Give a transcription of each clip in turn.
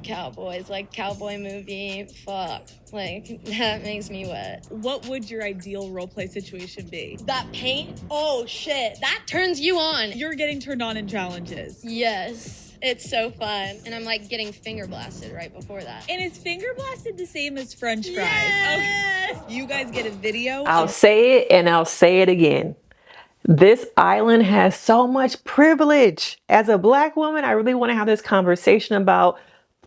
cowboys, like cowboy movie. Fuck. Like, that makes me wet. What would your ideal roleplay situation be? That paint? Oh, shit. That turns you on. You're getting turned on in challenges. Yes. It's so fun. And I'm like getting finger blasted right before that. And is finger blasted the same as French fries? Yes! Okay. You guys get a video? I'll say it and I'll say it again. This island has so much privilege. As a Black woman, I really want to have this conversation about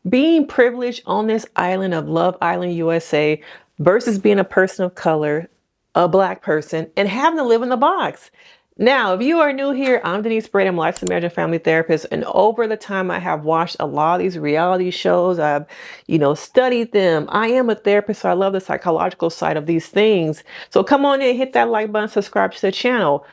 being privileged on this island of Love Island, USA, versus being a person of color, a Black person, and having to live in the box. Now, if you are new here, I'm Denise Brady. I'm a lifestyle marriage and family therapist. And over the time, I have watched a lot of these reality shows. I've, studied them. I am a therapist, so I love the psychological side of these things. So come on in, hit that like button, subscribe to the channel.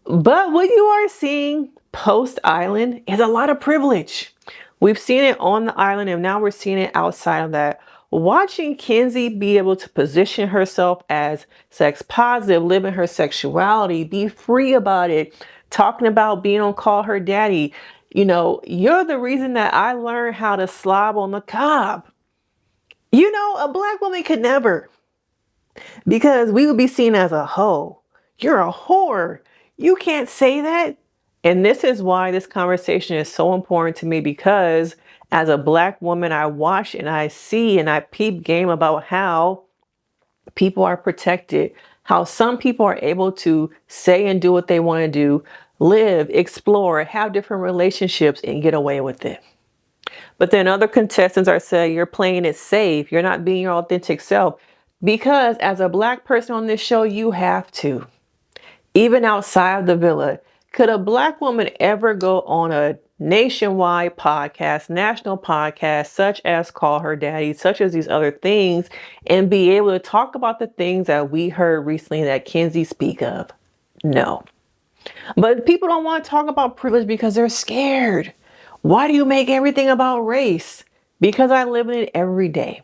But what you are seeing post-island is a lot of privilege. We've seen it on the island, and now we're seeing it outside of that. Watching Kenzie be able to position herself as sex positive, living her sexuality, be free about it, talking about being on Call Her Daddy. You're the reason that I learned how to slob on the cob. A Black woman could never, because we would be seen as a hoe. You're a whore. You can't say that. And this is why this conversation is so important to me, because as a Black woman, I watch and I see and I peep game about how people are protected, how some people are able to say and do what they want to do, live, explore, have different relationships and get away with it. But then other contestants are saying you're playing it safe. You're not being your authentic self, because as a Black person on this show, you have to. Even outside of the villa, could a Black woman ever go on a nationwide podcast, national podcast, such as Call Her Daddy, such as these other things, and be able to talk about the things that we heard recently that Kenzie speak of? No. But people don't want to talk about privilege because they're scared. Why do you make everything about race? Because I live in it every day.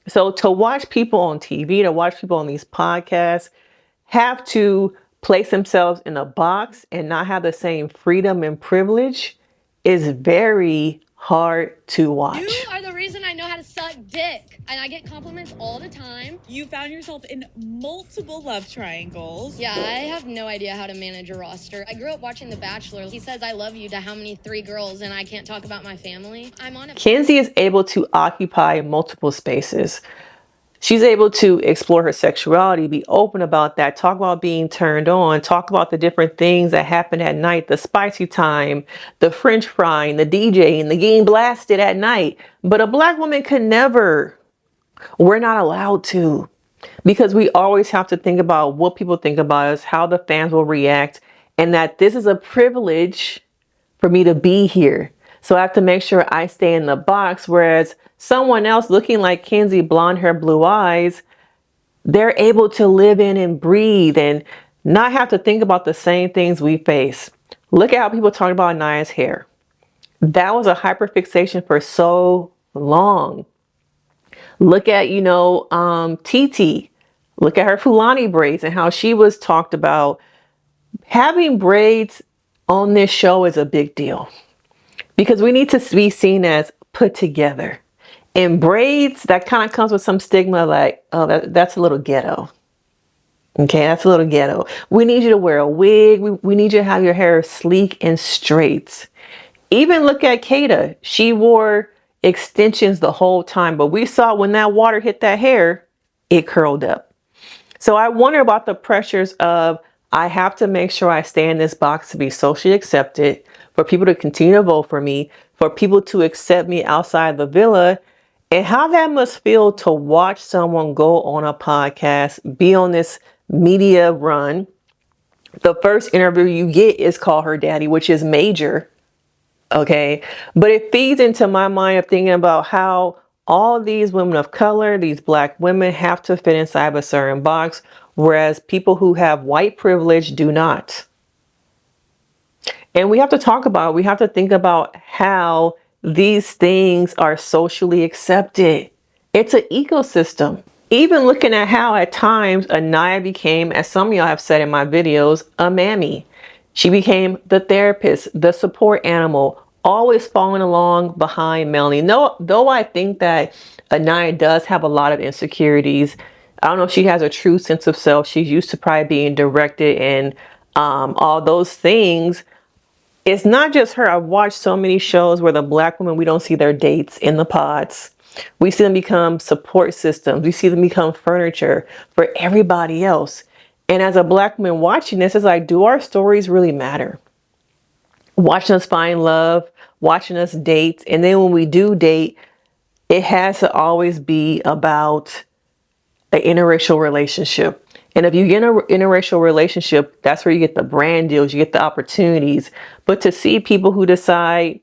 So to watch people on TV, to watch people on these podcasts have to place themselves in a box and not have the same freedom and privilege is very hard to watch. You are the reason I know how to suck dick. And I get compliments all the time. You found yourself in multiple love triangles. Yeah, I have no idea how to manage a roster. I grew up watching The Bachelor. He says I love you to how many 3 girls, and I can't talk about my family. I'm on a... Kenzie is able to occupy multiple spaces. She's able to explore her sexuality, be open about that, talk about being turned on, talk about the different things that happen at night, the spicy time, the French frying, the DJing, the getting blasted at night. But a Black woman could never. We're not allowed to, because we always have to think about what people think about us, how the fans will react, and that this is a privilege for me to be here. So I have to make sure I stay in the box, whereas someone else looking like Kenzie, blonde hair, blue eyes, they're able to live in and breathe and not have to think about the same things we face. Look at how people talk about Naya's hair. That was a hyperfixation for so long. Look at, Titi. Look at her Fulani braids and how she was talked about. Having braids on this show is a big deal, because we need to be seen as put together. And braids, that kind of comes with some stigma, like, oh, that's a little ghetto. Okay, that's a little ghetto. We need you to wear a wig. We need you to have your hair sleek and straight. Even look at Kata. She wore extensions the whole time, but we saw when that water hit that hair, it curled up. So I wonder about the pressures of, I have to make sure I stay in this box to be socially accepted, for people to continue to vote for me, for people to accept me outside the villa, and how that must feel to watch someone go on a podcast, be on this media run. The first interview you get is Call Her Daddy, which is major. Okay. But it feeds into my mind of thinking about how all these women of color, these Black women, have to fit inside of a certain box, whereas people who have white privilege do not. And we have to talk about, we have to think about how these things are socially accepted. It's an ecosystem. Even looking at how at times Anaya became, as some of y'all have said in my videos, a mammy. She became the therapist, the support animal, always following along behind Melanie. No, though I think that Anaya does have a lot of insecurities. I don't know if she has a true sense of self. She's used to probably being directed and all those things. It's not just her. I've watched so many shows where the black women, we don't see their dates in the pods. We see them become support systems. We see them become furniture for everybody else. And as a black woman watching this, it's like, do our stories really matter? Watching us find love, watching us date. And then when we do date, it has to always be about an interracial relationship. And if you get an interracial relationship, that's where you get the brand deals, you get the opportunities. But to see people who decide,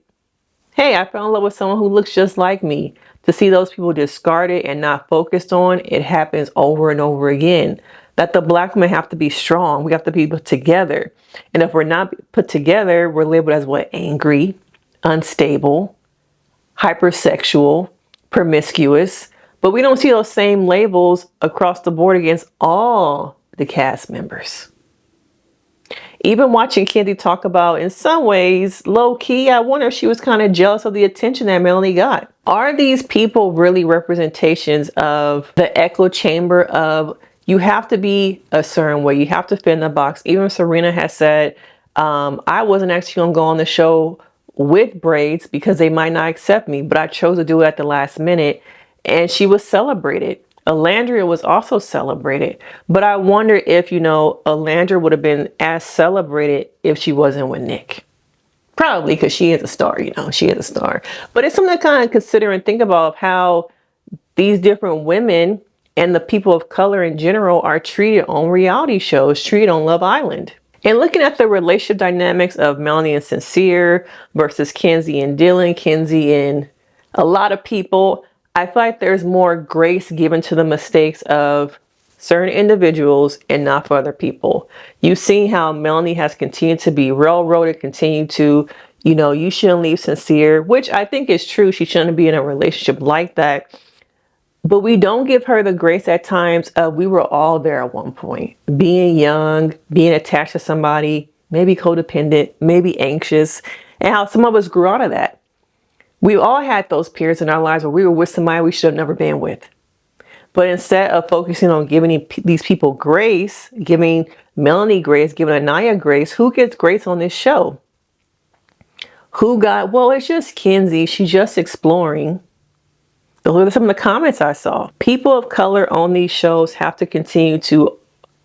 hey, I fell in love with someone who looks just like me, to see those people discarded and not focused on, it happens over and over again. That the black women have to be strong. We have to be put together. And if we're not put together, we're labeled as what? Angry, unstable, hypersexual, promiscuous. But we don't see those same labels across the board against all the cast members. Even watching Kenzie talk about, in some ways, low key, I wonder if she was kind of jealous of the attention that Melanie got. Are these people really representations of the echo chamber of, you have to be a certain way, you have to fit in the box? Even Serena has said, I wasn't actually going to go on the show with braids because they might not accept me, but I chose to do it at the last minute. And she was celebrated. Alandria was also celebrated. But I wonder if, Alandria would have been as celebrated if she wasn't with Nick. Probably, because she is a star, she is a star. But it's something to kind of consider and think about how these different women and the people of color in general are treated on reality shows, treated on Love Island. And looking at the relationship dynamics of Melanie and Sincere versus Kenzie and Dylan, Kenzie and a lot of people, I feel like there's more grace given to the mistakes of certain individuals and not for other people. You've seen how Melanie has continued to be railroaded, continue to, you shouldn't leave Sincere, which I think is true. She shouldn't be in a relationship like that. But we don't give her the grace at times of, we were all there at one point. Being young, being attached to somebody, maybe codependent, maybe anxious, and how some of us grew out of that. We've all had those periods in our lives where we were with somebody we should have never been with. But instead of focusing on giving these people grace, giving Melanie grace, giving Anaya grace, who gets grace on this show? Who got, well, it's just Kenzie. She's just exploring. Those are some of the comments I saw. People of color on these shows have to continue to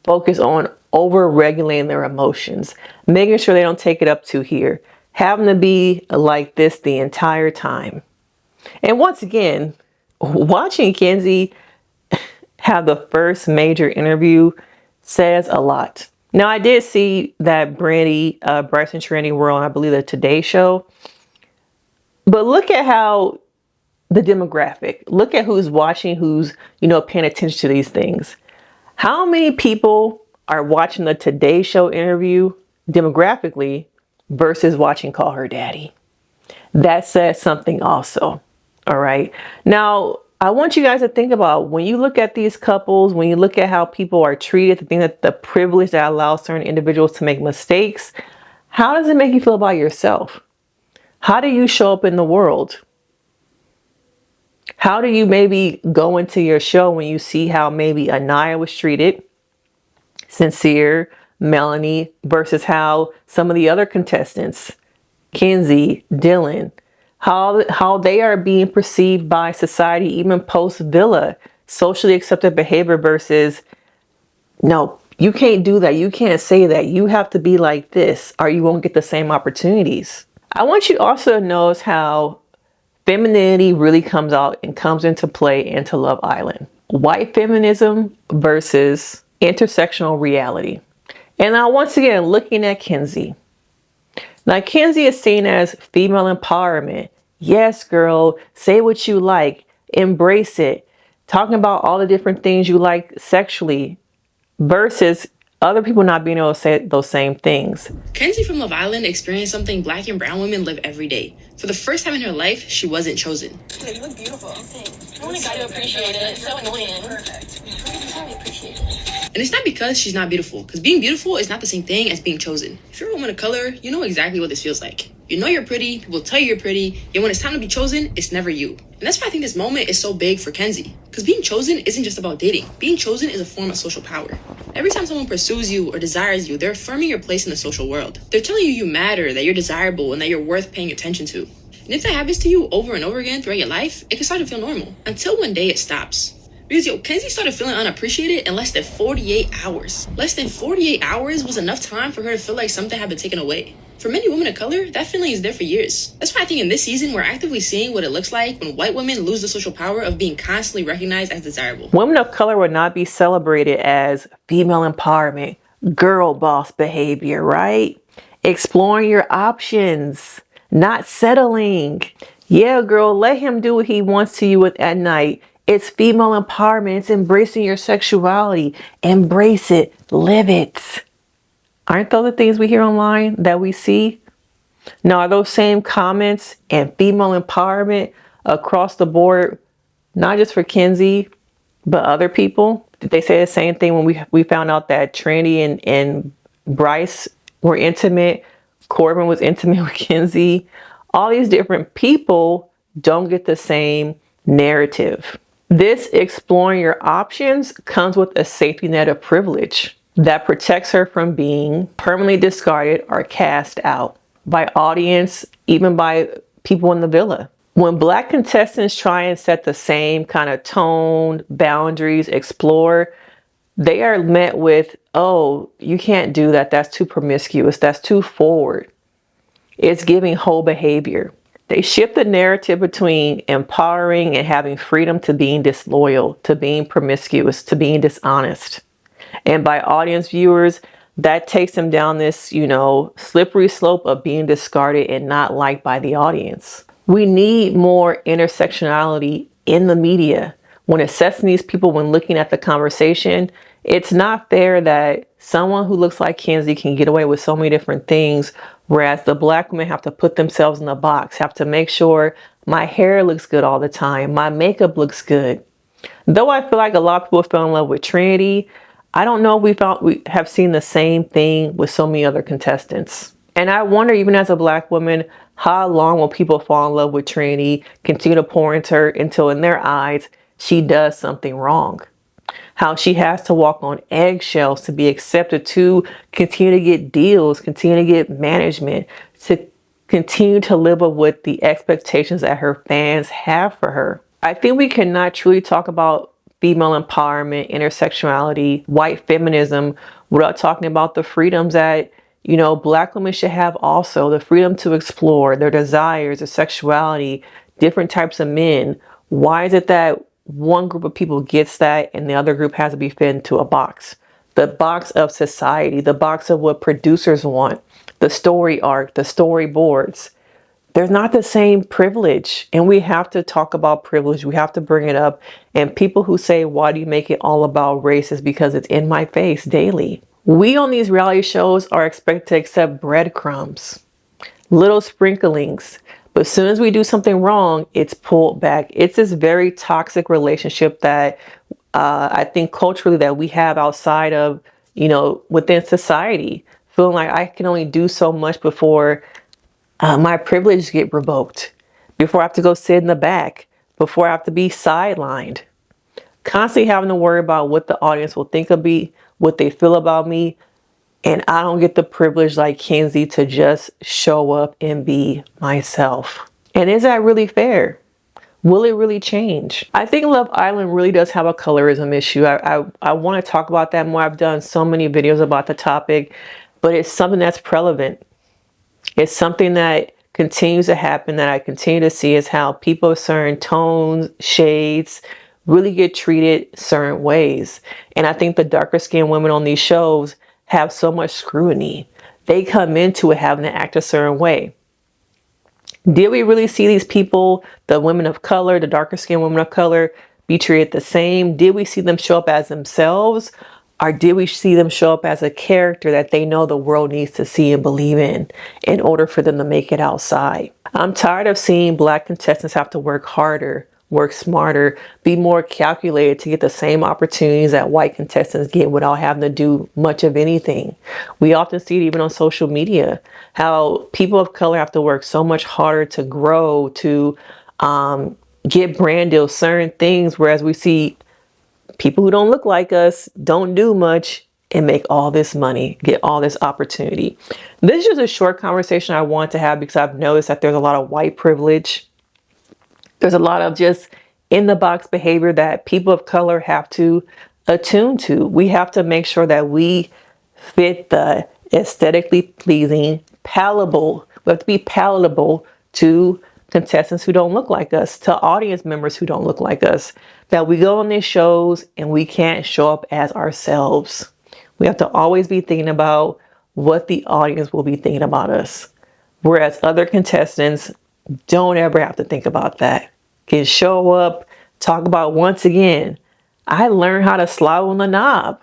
focus on over-regulating their emotions, making sure they don't take it up to here, having to be like this the entire time. And once again, watching Kenzie have the first major interview says a lot. Now, I did see that Brady, Bryson Trinity were on, I believe, the Today Show. But look at how the demographic, look at who's watching, who's, paying attention to these things. How many people are watching the Today Show interview demographically versus watching Call Her Daddy? That says something also. All right. Now, I want you guys to think about, when you look at these couples, when you look at how people are treated, the thing that the privilege that allows certain individuals to make mistakes, how does it make you feel about yourself? How do you show up in the world? How do you maybe go into your show when you see how maybe Anaya was treated, Sincere, Melanie, versus how some of the other contestants, Kenzie, Dylan, how they are being perceived by society, even post-Villa, socially accepted behavior versus, no, you can't do that. You can't say that. You have to be like this or you won't get the same opportunities. I want you also to notice how femininity really comes out and comes into play into Love Island. White feminism versus intersectional reality. And now once again, looking at Kenzie. Now Kenzie is seen as female empowerment. Yes, girl, say what you like, embrace it. Talking about all the different things you like sexually versus other people not being able to say those same things. Kenzie from Love Island experienced something Black and brown women live every day. For the first time in her life, she wasn't chosen. Yeah, you look beautiful. Thanks. I only got to appreciate it. It's so annoying. Perfect. I really appreciate it. And it's not because she's not beautiful, because being beautiful is not the same thing as being chosen. If you're a woman of color, you know exactly what this feels like. You know you're pretty, people tell you you're pretty, yet when it's time to be chosen, it's never you. And that's why I think this moment is so big for Kenzie. Because being chosen isn't just about dating. Being chosen is a form of social power. Every time someone pursues you or desires you, they're affirming your place in the social world. They're telling you matter, that you're desirable, and that you're worth paying attention to. And if that happens to you over and over again throughout your life, it can start to feel normal. Until one day it stops. Because Kenzie started feeling unappreciated in less than 48 hours. Less than 48 hours was enough time for her to feel like something had been taken away. For many women of color, that feeling is there for years. That's why I think in this season, we're actively seeing what it looks like when white women lose the social power of being constantly recognized as desirable. Women of color would not be celebrated as female empowerment, girl boss behavior, right? Exploring your options, not settling. Yeah, girl, let him do what he wants to you at night. It's female empowerment. It's embracing your sexuality. Embrace it. Live it. Aren't those the things we hear online that we see? Now, are those same comments and female empowerment across the board, not just for Kenzie, but other people? Did they say the same thing when we found out that Trinity and Bryce were intimate? Corbin was intimate with Kenzie. All these different people don't get the same narrative. This exploring your options comes with a safety net of privilege that protects her from being permanently discarded or cast out by audience, even by people in the villa. When Black contestants try and set the same kind of tone, boundaries, explore, they are met with, oh, you can't do that. That's too promiscuous. That's too forward. It's giving whole behavior. They shift the narrative between empowering and having freedom to being disloyal, to being promiscuous, to being dishonest. And by audience viewers, that takes them down this, slippery slope of being discarded and not liked by the audience. We need more intersectionality in the media. When assessing these people, when looking at the conversation, it's not fair that someone who looks like Kenzie can get away with so many different things, whereas the Black women have to put themselves in a box, have to make sure my hair looks good all the time, my makeup looks good. Though I feel like a lot of people fell in love with Trinity, I don't know if we have seen the same thing with so many other contestants. And I wonder, even as a Black woman, how long will people fall in love with Trinity, continue to pour into her until in their eyes, she does something wrong? How she has to walk on eggshells to be accepted, to continue to get deals, continue to get management, to continue to live up with the expectations that her fans have for her. I think we cannot truly talk about female empowerment, intersectionality, white feminism without talking about the freedoms that, Black women should have also. The freedom to explore their desires, their sexuality, different types of men. Why is it that one group of people gets that and the other group has to be fit into a box? The box of society, the box of what producers want, the story arc, the storyboards. There's not the same privilege, and we have to talk about privilege. We have to bring it up. And people who say, why do you make it all about race, is because it's in my face daily. We on these reality shows are expected to accept breadcrumbs, little sprinklings. But as soon as we do something wrong, it's pulled back. It's this very toxic relationship that I think culturally that we have outside of, within society, feeling like I can only do so much before my privilege get revoked, before I have to go sit in the back, before I have to be sidelined. Constantly having to worry about what the audience will think of me, what they feel about me. And I don't get the privilege like Kenzie to just show up and be myself. And is that really fair? Will it really change? I think Love Island really does have a colorism issue. I want to talk about that more. I've done so many videos about the topic, but it's something that's prevalent. It's something that continues to happen, that I continue to see, is how people of certain tones, shades, really get treated certain ways. And I think the darker skinned women on these shows have so much scrutiny. They come into it having to act a certain way. Did we really see these people, the women of color, the darker skinned women of color, be treated the same? Did we see them show up as themselves? Or did we see them show up as a character that they know the world needs to see and believe in order for them to make it outside? I'm tired of seeing Black contestants have to work harder, work smarter, be more calculated to get the same opportunities that white contestants get without having to do much of anything. We often see it even on social media, how people of color have to work so much harder to grow, to get brand deals, certain things, whereas we see people who don't look like us don't do much and make all this money, get all this opportunity. This is just a short conversation I want to have because I've noticed that there's a lot of white privilege. There's a lot of just in the box behavior that people of color have to attune to. We have to make sure that we fit the aesthetically pleasing, palatable. We have to be palatable to contestants who don't look like us, to audience members who don't look like us, that we go on these shows and we can't show up as ourselves. We have to always be thinking about what the audience will be thinking about us. Whereas other contestants don't ever have to think about that. Can show up, talk about, once again, I learned how to slob on the knob,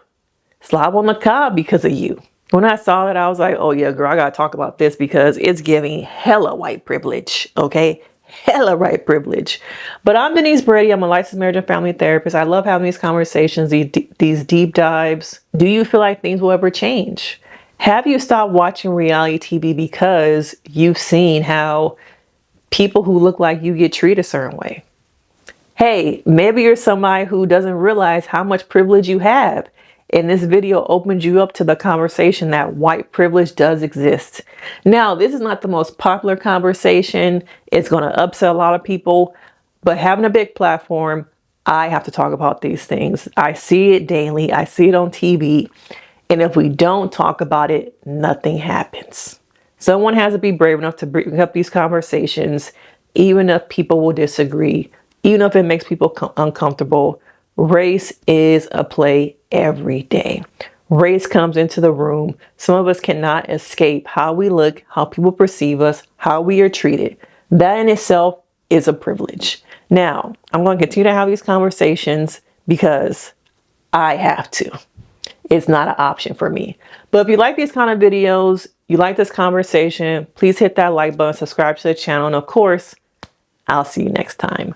slob on the cob because of you. When I saw that, I was like, oh yeah, girl, I gotta talk about this because it's giving hella white privilege, okay? Hella white privilege. But I'm Denise Brady. I'm a licensed marriage and family therapist. I love having these conversations, these deep dives. Do you feel like things will ever change? Have you stopped watching reality TV because you've seen how people who look like you get treated a certain way? Hey, maybe you're somebody who doesn't realize how much privilege you have. And this video opens you up to the conversation that white privilege does exist. Now, this is not the most popular conversation. It's going to upset a lot of people, but having a big platform, I have to talk about these things. I see it daily. I see it on TV. And if we don't talk about it, nothing happens. Someone has to be brave enough to bring up these conversations, even if people will disagree, even if it makes people uncomfortable. Race is a play every day. Race comes into the room. Some of us cannot escape how we look, how people perceive us, how we are treated. That in itself is a privilege. Now, I'm going to continue to have these conversations because I have to. It's not an option for me. But if you like these kind of videos, you like this conversation, please hit that like button, subscribe to the channel, and of course, I'll see you next time.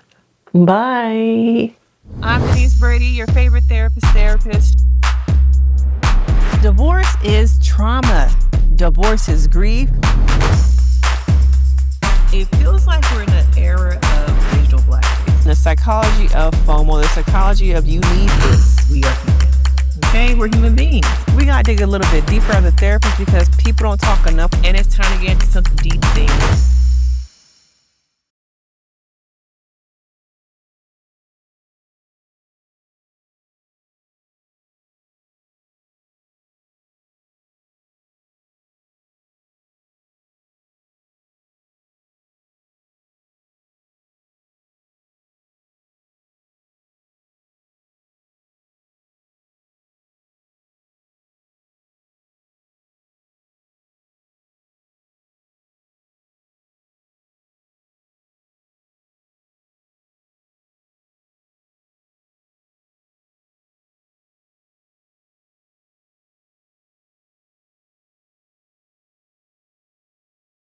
Bye. I'm Denise Brady, your favorite therapist. Divorce is trauma. Divorce is grief. It feels like we're in an era of digital blackface. The psychology of FOMO, the psychology of you need this. We are human. Okay, we're human beings. We gotta dig a little bit deeper as a therapist because people don't talk enough, and it's time to get into some deep things.